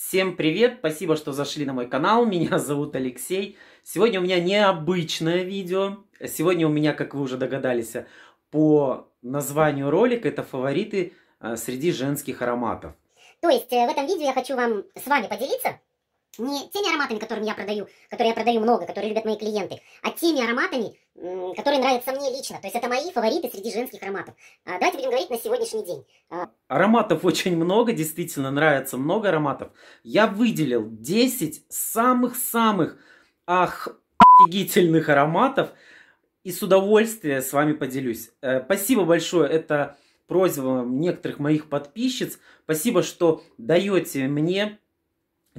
Всем привет! Спасибо, что зашли на мой канал. Меня зовут Алексей. Сегодня у меня необычное видео. Сегодня у меня, как вы уже догадались, по названию ролика, это фавориты среди женских ароматов. То есть в этом видео я хочу с вами поделиться не теми ароматами, которые я продаю много, которые любят мои клиенты, а теми ароматами, которые нравятся мне лично. То есть это мои фавориты среди женских ароматов. Давайте будем говорить на сегодняшний день. Ароматов очень много, действительно нравится много ароматов. Я выделил 10 самых-самых офигительных ароматов и с удовольствием с вами поделюсь. Спасибо большое, это просьба некоторых моих подписчиц. Спасибо, что даете мне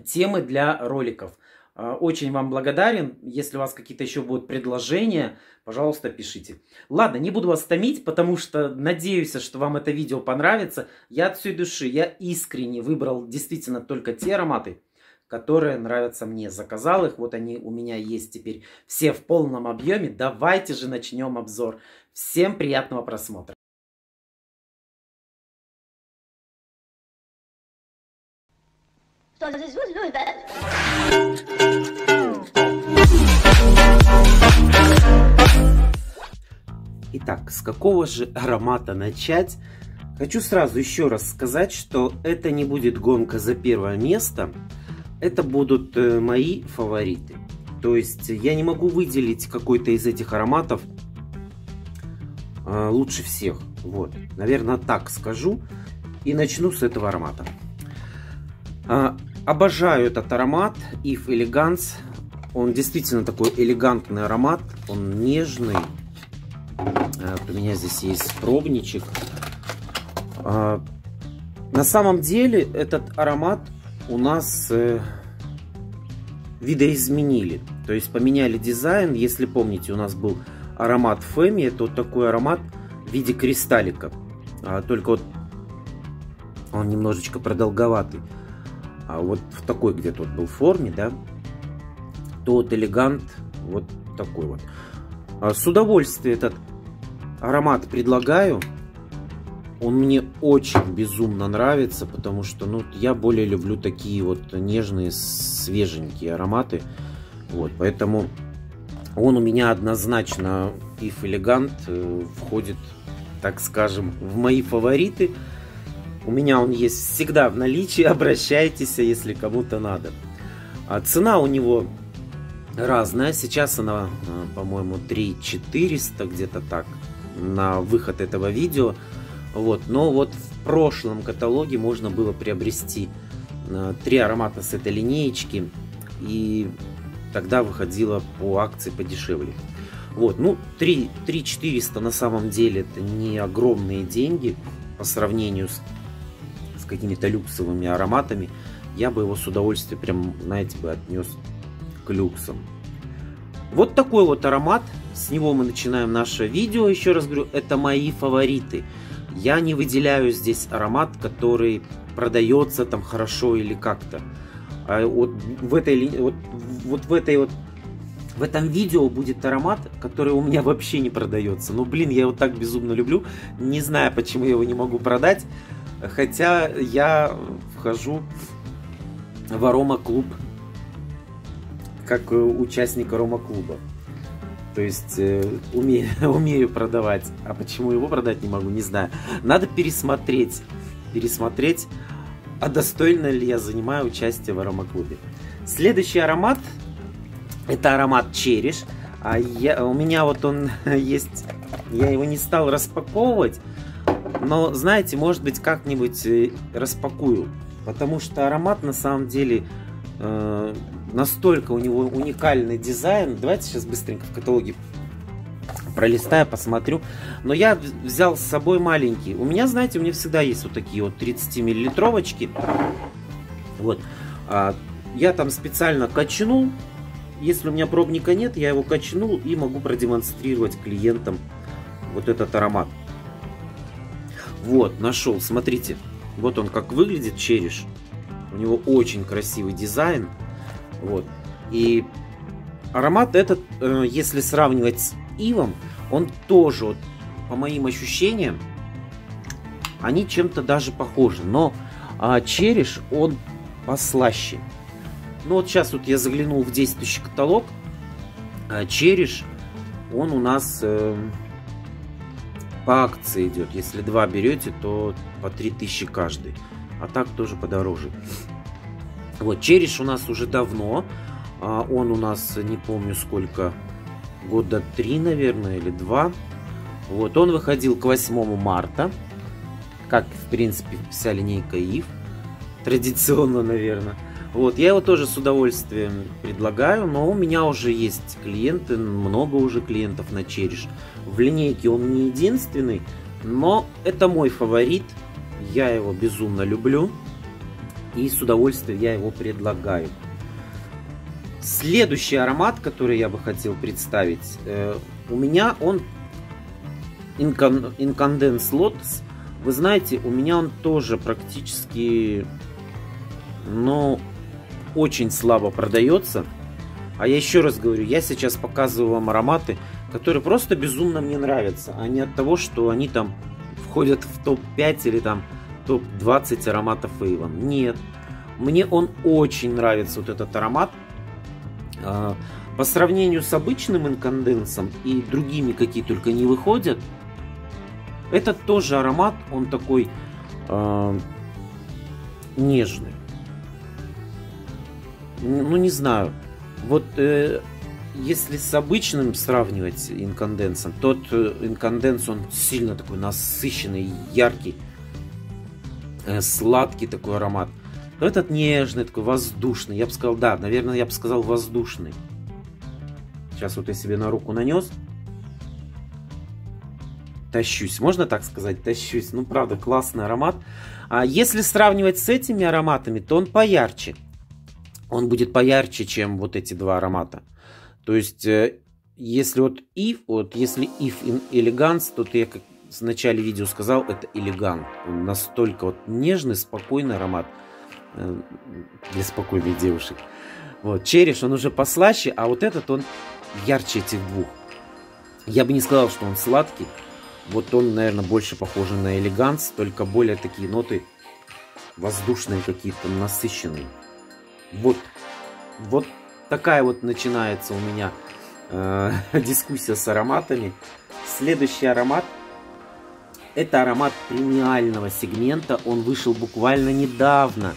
темы для роликов. Очень вам благодарен. Если у вас какие-то еще будут предложения, пожалуйста, пишите. Ладно, не буду вас томить, потому что надеюсь, что вам это видео понравится. Я от всей души, я искренне выбрал действительно только те ароматы, которые нравятся мне. Заказал их, вот они у меня есть теперь все в полном объеме. Давайте же начнем обзор. Всем приятного просмотра. Итак, с какого же аромата начать? Хочу сразу еще раз сказать, что это не будет гонка за первое место. Это будут мои фавориты. То есть я не могу выделить какой-то из этих ароматов лучше всех. Вот, наверное, так скажу. И начну с этого аромата. Обожаю этот аромат If Elegance. Он действительно такой элегантный аромат. Он нежный. Вот у меня здесь есть пробничек. На самом деле этот аромат у нас видоизменили. То есть поменяли дизайн. Если помните, у нас был аромат Феми. Это вот такой аромат в виде кристаллика. Только вот он немножечко продолговатый. А вот в такой где-то вот был форме, да, то вот элегант вот такой вот. С удовольствием этот аромат предлагаю. Он мне очень безумно нравится, потому что, ну, я более люблю такие вот нежные, свеженькие ароматы. Вот, поэтому он у меня однозначно, If Elegant, входит, так скажем, в мои фавориты. У меня он есть всегда в наличии, обращайтесь, если кому-то надо. Цена у него разная, сейчас она, по-моему, 3400, где-то так, на выход этого видео. Вот. Но вот в прошлом каталоге можно было приобрести 3 аромата с этой линеечки, и тогда выходило по акции подешевле. Вот, ну, 3400 на самом деле это не огромные деньги по сравнению с какими-то люксовыми ароматами. Я бы его с удовольствием прям, знаете, бы отнес к люксам. Вот такой вот аромат. С него мы начинаем наше видео. Еще раз говорю, это мои фавориты. Я не выделяю здесь аромат, который продается там хорошо или как-то. Вот в этом видео будет аромат, который у меня вообще не продается. Ну, блин, я его так безумно люблю. Не знаю, почему я его не могу продать. Хотя я вхожу в аромаклуб как участник аромаклуба. То есть умею продавать. А почему его продать не могу, не знаю. Надо пересмотреть, а достойно ли я занимаю участие в аромаклубе. Следующий аромат, это аромат Cherish. У меня вот он есть, я его не стал распаковывать. Но, знаете, может быть, как-нибудь распакую. Потому что аромат, на самом деле, настолько у него уникальный дизайн. Давайте сейчас быстренько в каталоге пролистаю, посмотрю. Но я взял с собой маленький. У меня, знаете, у меня всегда есть вот такие вот 30-миллилитровочки. Вот. Я там специально качнул. Если у меня пробника нет, я его качнул и могу продемонстрировать клиентам вот этот аромат. Вот, нашел, смотрите. Вот он как выглядит, Cherish. У него очень красивый дизайн. Вот. И аромат этот, если сравнивать с Ивом, он тоже, вот, по моим ощущениям, они чем-то даже похожи. Но Cherish, он послаще. Ну вот сейчас вот я заглянул в действующий каталог. Череш, он у нас по акции идет. Если 2 берете, то по 3000 каждый. А так тоже подороже. Вот, Череш у нас уже давно. Он у нас, не помню сколько, года 3, наверное, или 2. Вот, он выходил к 8 марта. Как, в принципе, вся линейка Eve. Традиционно, наверное. Вот, я его тоже с удовольствием предлагаю, но у меня уже есть клиенты, много уже клиентов на Череш. В линейке он не единственный, но это мой фаворит. Я его безумно люблю и с удовольствием я его предлагаю. Следующий аромат, который я бы хотел представить, у меня он Incandescent Lotus. Вы знаете, у меня он тоже практически, ну, очень слабо продается. А я еще раз говорю, я сейчас показываю вам ароматы, которые просто безумно мне нравятся, а не от того, что они там входят в топ-5 или там топ-20 ароматов Avon. Нет, мне он очень нравится, вот этот аромат. По сравнению с обычным инканденсом и другими, какие только не выходят, этот тоже аромат, он такой нежный. Ну, не знаю. Вот если с обычным сравнивать инканденсом, тот инканденс, он сильно такой насыщенный, яркий, сладкий такой аромат. Но этот нежный, такой воздушный. Я бы сказал, да, наверное, я бы сказал воздушный. Сейчас вот я себе на руку нанес. Тащусь, можно так сказать? Тащусь. Ну, правда, классный аромат. А если сравнивать с этими ароматами, то он поярче. Он будет поярче, чем вот эти два аромата. То есть, если вот если Eve Elegance, то я, как в начале видео сказал, это Elegant. Он настолько вот нежный, спокойный аромат для спокойных девушек. Вот, Череш, он уже послаще, а вот этот он ярче этих двух. Я бы не сказал, что он сладкий. Вот он, наверное, больше похож на Elegance, только более такие ноты воздушные какие-то, насыщенные. Вот такая вот начинается у меня дискуссия с ароматами. Следующий аромат — это аромат премиального сегмента. Он вышел буквально недавно.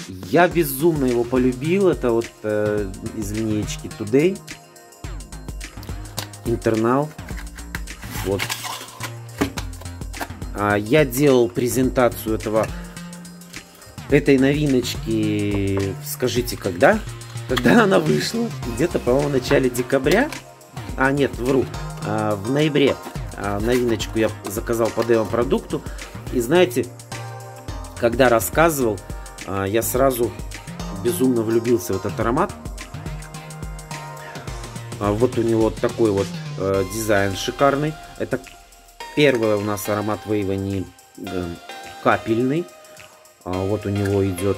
Я безумно его полюбил. Это вот из линеечки Today. Internal. Вот. Я делал презентацию этой новиночки, скажите, когда? Когда она вышла? Где-то, по-моему, в начале декабря. А, нет, вру. В ноябре новиночку я заказал по демо-продукту. И знаете, когда рассказывал, я сразу безумно влюбился в этот аромат. Вот у него такой вот дизайн шикарный. Это первый у нас аромат в Avon капельный. Вот у него идет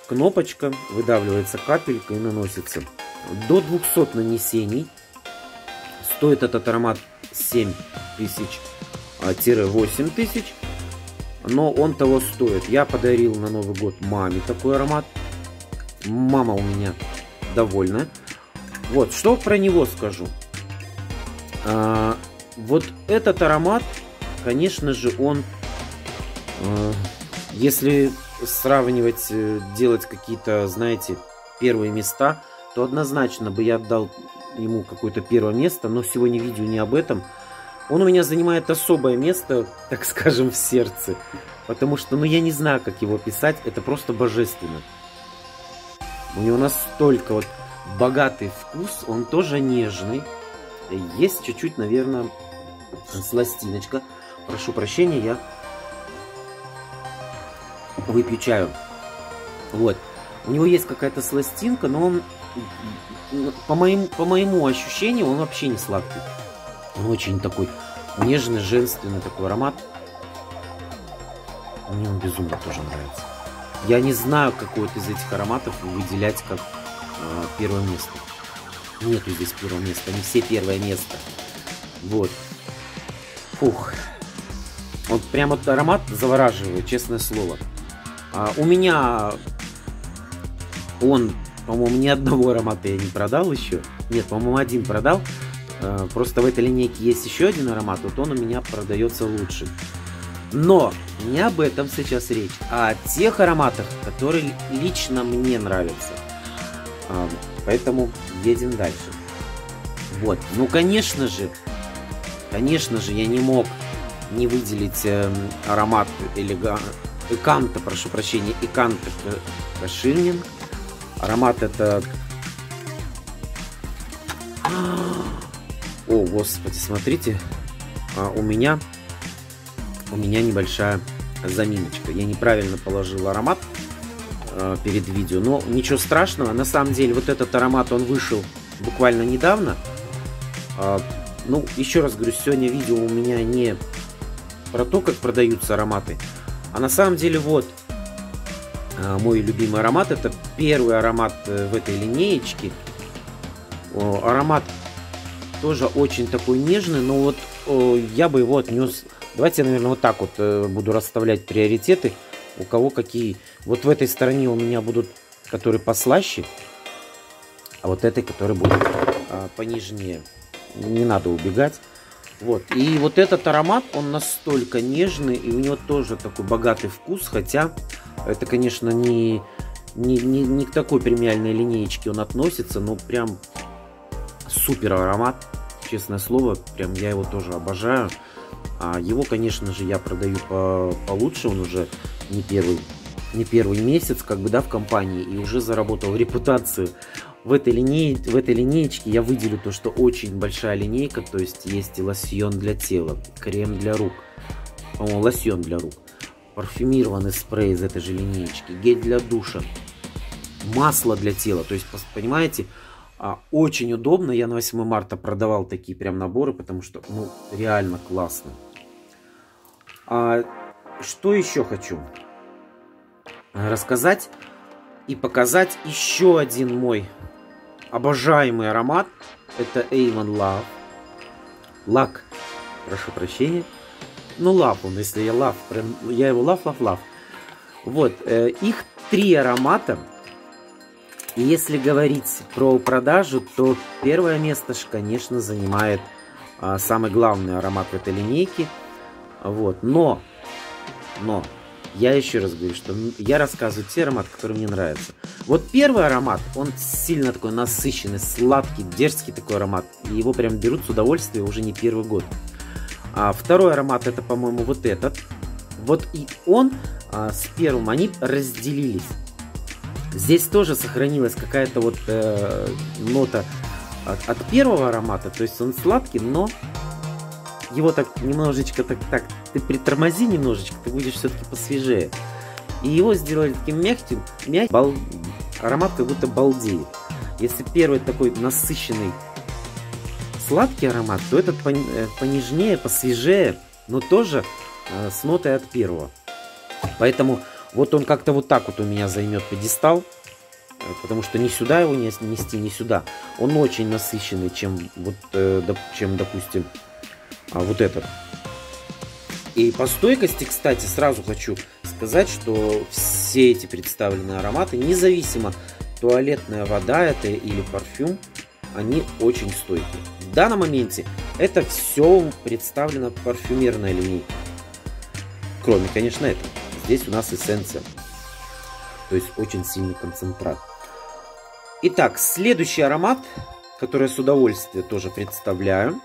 кнопочка, выдавливается капелька и наносится. До 200 нанесений. Стоит этот аромат 7000-8000. Но он того стоит. Я подарил на Новый год маме такой аромат. Мама у меня довольна. Вот, что про него скажу. Вот этот аромат, конечно же, он, если сравнивать, делать какие-то, знаете, первые места, то однозначно бы я отдал ему какое-то первое место, но сегодня видео не об этом. Он у меня занимает особое место, так скажем, в сердце, потому что, ну, я не знаю, как его писать, это просто божественно. У него настолько вот богатый вкус, он тоже нежный, есть чуть-чуть, наверное, сластиночка. Прошу прощения, я выпью чаю. Вот. У него есть какая-то сластинка, но он, по моему ощущению, он вообще не сладкий. Он очень такой нежный, женственный такой аромат. Мне он безумно тоже нравится. Я не знаю, какой вот из этих ароматов выделять как первое место. Нету здесь первого места, они все первое место. Вот. Фух. Вот прям вот аромат завораживает, честное слово. У меня он, по-моему, ни одного аромата я не продал еще. Нет, по-моему, один продал. Просто в этой линейке есть еще один аромат, вот он у меня продается лучше. Но не об этом сейчас речь, а о тех ароматах, которые лично мне нравятся. Поэтому едем дальше. Вот, ну конечно же, я не мог не выделить аромат Эканта, прошу прощения, Эканта Каширнинг. Аромат это... О, господи, смотрите, у меня небольшая заминочка. Я неправильно положил аромат перед видео, но ничего страшного. На самом деле, вот этот аромат, он вышел буквально недавно. Ну, еще раз говорю, сегодня видео у меня не про то, как продаются ароматы, а на самом деле вот мой любимый аромат. Это первый аромат в этой линеечке. Аромат тоже очень такой нежный, но вот я бы его отнес... Давайте я, наверное, вот так вот буду расставлять приоритеты, у кого какие. Вот в этой стороне у меня будут, которые послаще, а вот этой, которые будут понежнее. Не надо убегать. Вот. И вот этот аромат, он настолько нежный, и у него тоже такой богатый вкус, хотя это, конечно, не к такой премиальной линеечке он относится, но прям супер аромат, честное слово, прям я его тоже обожаю. Его, конечно же, я продаю получше, он уже не первый месяц, как бы, да, в компании, и уже заработал репутацию. В этой линеечке я выделю то, что очень большая линейка, то есть есть и лосьон для тела, крем для рук, по-моему, лосьон для рук, парфюмированный спрей из этой же линеечки, гель для душа, масло для тела, то есть, понимаете, очень удобно. Я на 8 марта продавал такие прям наборы, потому что, ну, реально классно. Что еще хочу рассказать и показать? Еще один мой обожаемый аромат. Это Avon Love. Лак, прошу прощения. Ну, Love он, если я Love, прям, я его Love. Вот, их 3 аромата. И если говорить про продажу, то первое место, конечно, занимает самый главный аромат в этой линейке. Вот. Но, я еще раз говорю, что я рассказываю те ароматы, которые мне нравятся. Вот первый аромат, он сильно такой насыщенный, сладкий, дерзкий такой аромат. И его прям берут с удовольствием уже не первый год. А второй аромат, это, по-моему, вот этот. Вот и он с первым, они разделились. Здесь тоже сохранилась какая-то вот нота от первого аромата. То есть он сладкий, но его так немножечко, так ты притормози немножечко, ты будешь все-таки посвежее. И его сделали таким мягким, аромат как будто балдеет. Если первый такой насыщенный, сладкий аромат, то этот понежнее, посвежее, но тоже с нотой от первого. Поэтому... Вот он как-то вот так вот у меня займет пьедестал, потому что ни сюда его нести, ни сюда. Он очень насыщенный, чем, допустим, вот этот. И по стойкости, кстати, сразу хочу сказать, что все эти представленные ароматы, независимо, туалетная вода это или парфюм, они очень стойкие. В данном моменте это все представлено в парфюмерной линейке. Кроме, конечно, этого. Здесь у нас эссенция, то есть очень сильный концентрат. Итак, следующий аромат, который я с удовольствием тоже представляю,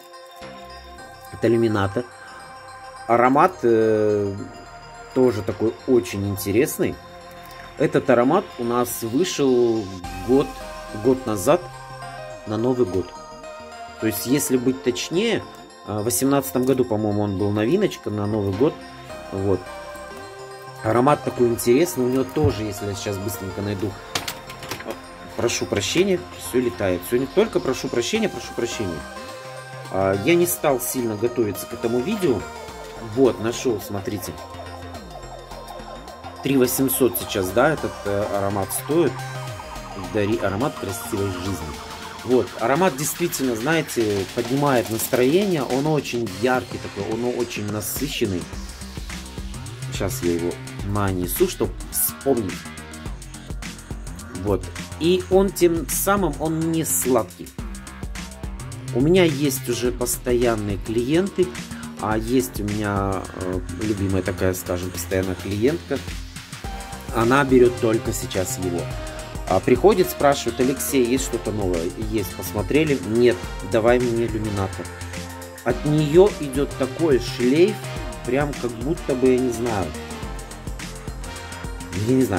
это Люмината. Аромат тоже такой очень интересный. Этот аромат у нас вышел год назад на Новый год. То есть, если быть точнее, в 2018 году, по-моему, он был новиночка на Новый год. Вот. Аромат такой интересный, у него тоже, если я сейчас быстренько найду, прошу прощения, все летает. Сегодня только прошу прощения. Я не стал сильно готовиться к этому видео. Вот, нашел, смотрите. 3800 сейчас, да, этот аромат стоит. Аромат красивой жизни. Вот, аромат действительно, знаете, поднимает настроение. Он очень яркий такой, он очень насыщенный. Сейчас я его нанесу, чтобы вспомнить. Вот. И он тем самым, он не сладкий. У меня есть уже постоянные клиенты, а есть у меня любимая такая, скажем, постоянная клиентка. Она берет только сейчас его. Приходит, спрашивает: Алексей, есть что-то новое? Есть, посмотрели? Нет, давай мне иллюминатор. От нее идет такой шлейф, прям как будто бы, я не знаю,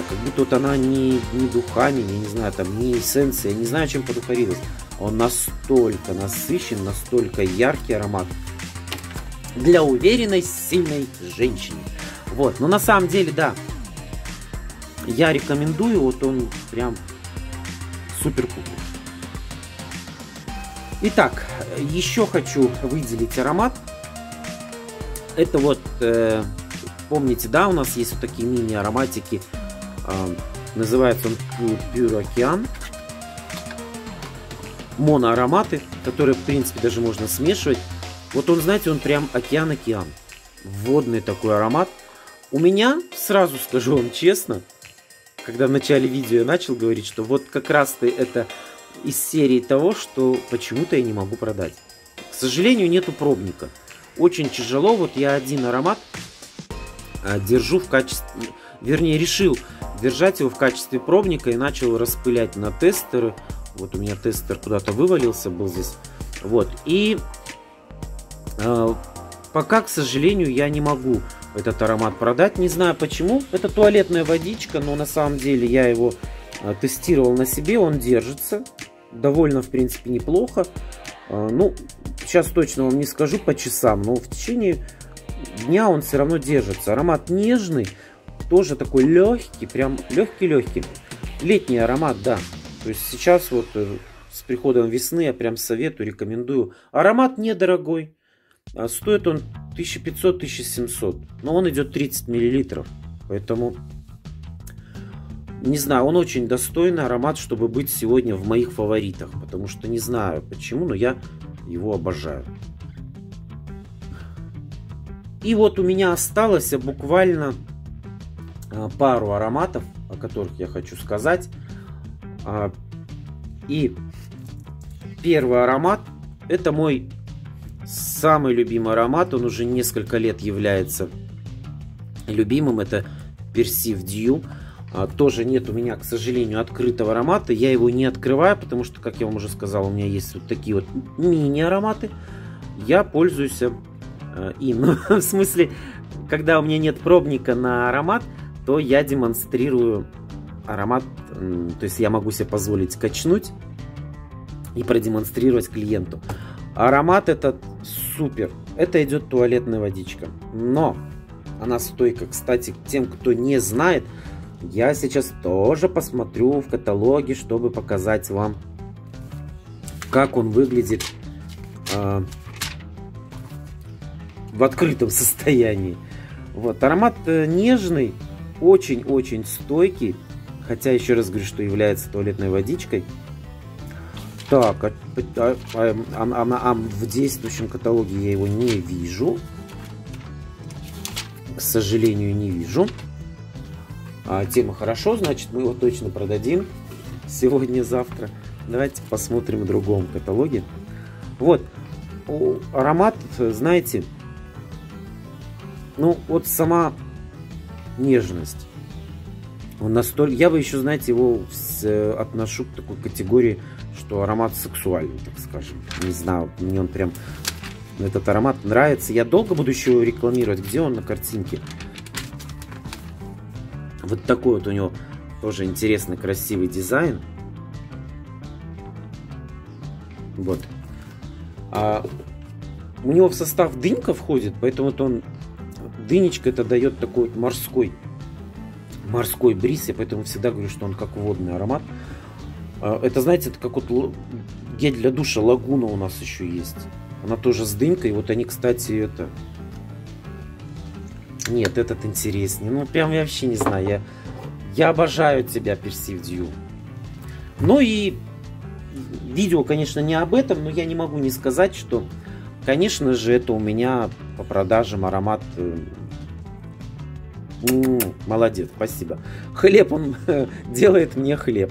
как будто вот она не духами, я не знаю, там, не эссенция, я не знаю, чем подухарилась. Он настолько насыщен, настолько яркий аромат для уверенной, сильной женщины. Вот, но на самом деле, да, я рекомендую, вот он прям супер-пупер. Итак, еще хочу выделить аромат. Это вот, помните, да, у нас есть вот такие мини-ароматики. Называется он Pure Океан. Моноароматы, которые, в принципе, даже можно смешивать. Вот он, знаете, он прям океан-океан. Водный такой аромат. У меня, сразу скажу вам честно, когда в начале видео я начал говорить, что вот как раз-то это из серии того, что почему-то я не могу продать. К сожалению, нету пробника. Очень тяжело. Вот я один аромат держу в качестве... Вернее, решил держать его в качестве пробника и начал распылять на тестеры. Вот у меня тестер куда-то вывалился, был здесь. Вот. И пока, к сожалению, я не могу этот аромат продать. Не знаю почему. Это туалетная водичка, но на самом деле я его тестировал на себе. Он держится. Довольно, в принципе, неплохо. Ну, сейчас точно вам не скажу по часам, но в течение дня он все равно держится. Аромат нежный. Тоже такой легкий. Прям легкий-легкий. Летний аромат, да. То есть сейчас вот с приходом весны я прям советую, рекомендую. Аромат недорогой. Стоит он 1500-1700. Но он идет 30 мл. Поэтому, не знаю, он очень достойный аромат, чтобы быть сегодня в моих фаворитах. Потому что не знаю почему, но я его обожаю. И вот у меня осталось буквально пару ароматов, о которых я хочу сказать. И первый аромат, это мой самый любимый аромат, он уже несколько лет является любимым, это Percive Dew. Тоже нет у меня, к сожалению, открытого аромата, я его не открываю, потому что, как я вам уже сказал, у меня есть вот такие вот мини-ароматы, я пользуюсь им. В смысле, когда у меня нет пробника на аромат, то я демонстрирую аромат, то есть я могу себе позволить качнуть и продемонстрировать клиенту. Аромат этот супер. Это идет туалетная водичка. Но она стойка. Кстати, тем, кто не знает, я сейчас тоже посмотрю в каталоге, чтобы показать вам, как он выглядит в открытом состоянии. Вот, аромат нежный, очень-очень стойкий. Хотя, еще раз говорю, что является туалетной водичкой. Так, в действующем каталоге я его не вижу. К сожалению, не вижу. Тема хорошо, значит, мы его точно продадим сегодня-завтра. Давайте посмотрим в другом каталоге. Вот, аромат, знаете, ну, вот сама нежность. Он настолько... Я бы еще, знаете, его отношу к такой категории, что аромат сексуальный, так скажем. Не знаю, мне он прям... Этот аромат нравится. Я долго буду еще его рекламировать. Где он на картинке? Вот такой вот у него тоже интересный, красивый дизайн. Вот. У него в состав дынька входит, поэтому вот он... Дынечка это дает такой вот морской бриз, я поэтому всегда говорю, что он как водный аромат. Это, знаете, это как вот гель для душа Лагуна у нас еще есть. Она тоже с дынькой. Вот они, кстати, это... Нет, этот интереснее. Ну, прям я вообще не знаю. Я обожаю тебя, Percive Dew. Ну и видео, конечно, не об этом, но я не могу не сказать, что, конечно же, это у меня по продажам аромат... Молодец, спасибо. Хлеб, он делает мне хлеб.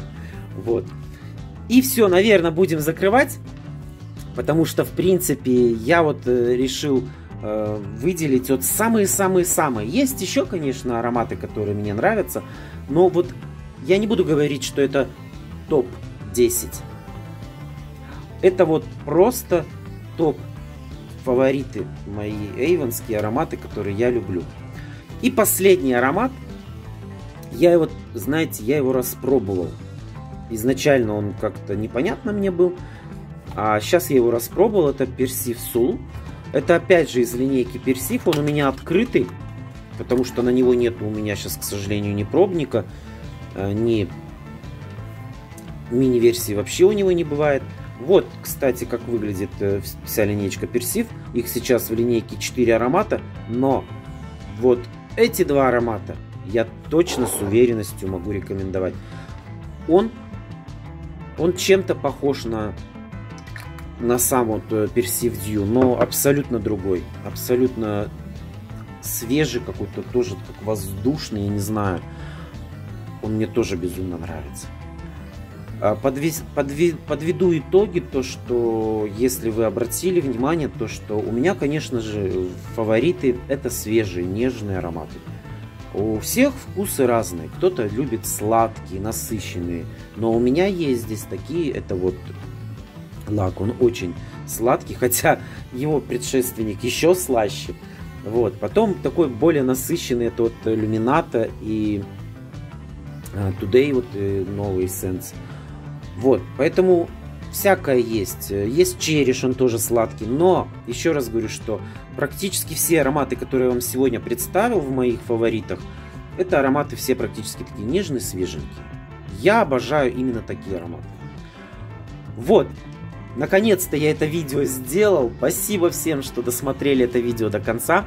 Вот. И все, наверное, будем закрывать. Потому что, в принципе, я вот решил выделить вот самые-самые-самые. Есть еще, конечно, ароматы, которые мне нравятся. Но вот я не буду говорить, что это топ-10. Это вот просто топ-фавориты мои эйвонские ароматы, которые я люблю. И последний аромат. Я его, знаете, я его распробовал. Изначально он как-то непонятно мне был. А сейчас я его распробовал. Это Percive Soul. Это опять же из линейки Percive. Он у меня открытый. Потому что на него нет у меня сейчас, к сожалению, ни пробника, ни мини-версии вообще у него не бывает. Вот, кстати, как выглядит вся линейка Percive. Их сейчас в линейке 4 аромата. Но вот эти два аромата я точно с уверенностью могу рекомендовать. Он чем-то похож на сам вот Percive Dew, но абсолютно другой. Абсолютно свежий какой-то, тоже как воздушный, я не знаю. Он мне тоже безумно нравится. Подведу итоги, то что, если вы обратили внимание, то что у меня, конечно же, фавориты это свежие, нежные ароматы. У всех вкусы разные. Кто-то любит сладкие, насыщенные. Но у меня есть здесь такие, это вот лак, он очень сладкий, хотя его предшественник еще слаще. Вот. Потом такой более насыщенный, это вот Luminata и Today вот новый Essence. Вот, поэтому всякое есть. Есть череш, он тоже сладкий. Но, еще раз говорю, что практически все ароматы, которые я вам сегодня представил в моих фаворитах, это ароматы все практически такие нежные, свеженькие. Я обожаю именно такие ароматы. Вот, наконец-то я это видео сделал. Спасибо всем, что досмотрели это видео до конца.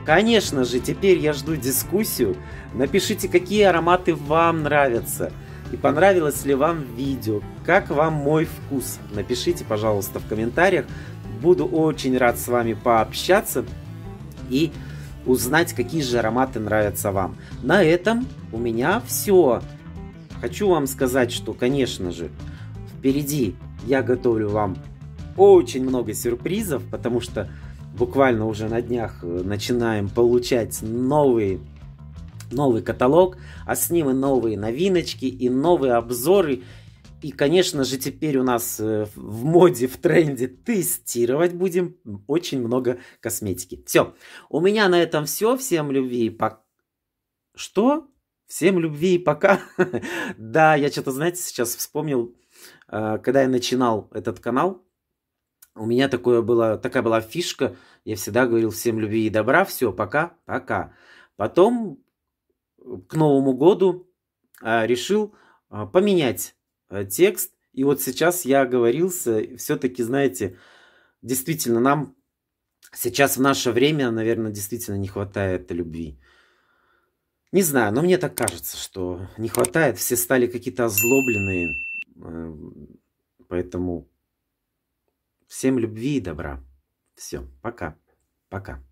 Конечно же, теперь я жду дискуссию. Напишите, какие ароматы вам нравятся. И понравилось ли вам видео, как вам мой вкус. Напишите, пожалуйста, в комментариях. Буду очень рад с вами пообщаться и узнать, какие же ароматы нравятся вам. На этом у меня все. Хочу вам сказать, что, конечно же, впереди я готовлю вам очень много сюрпризов, потому что буквально уже на днях начинаем получать новый каталог, а с ним и новые новиночки, и новые обзоры. И, конечно же, теперь у нас в моде, в тренде тестировать будем очень много косметики. Все, у меня на этом все. Всем любви и пока. Что? Всем любви и пока. Да, я что-то, знаете, сейчас вспомнил, когда я начинал этот канал, у меня такая была фишка. Я всегда говорил всем любви и добра. Все, пока, пока. Потом к Новому году решил поменять текст. И вот сейчас я оговорился. Все-таки, знаете, действительно, нам сейчас в наше время, наверное, действительно не хватает любви. Не знаю, но мне так кажется, что не хватает. Все стали какие-то озлобленные. Поэтому всем любви и добра. Все, пока. Пока.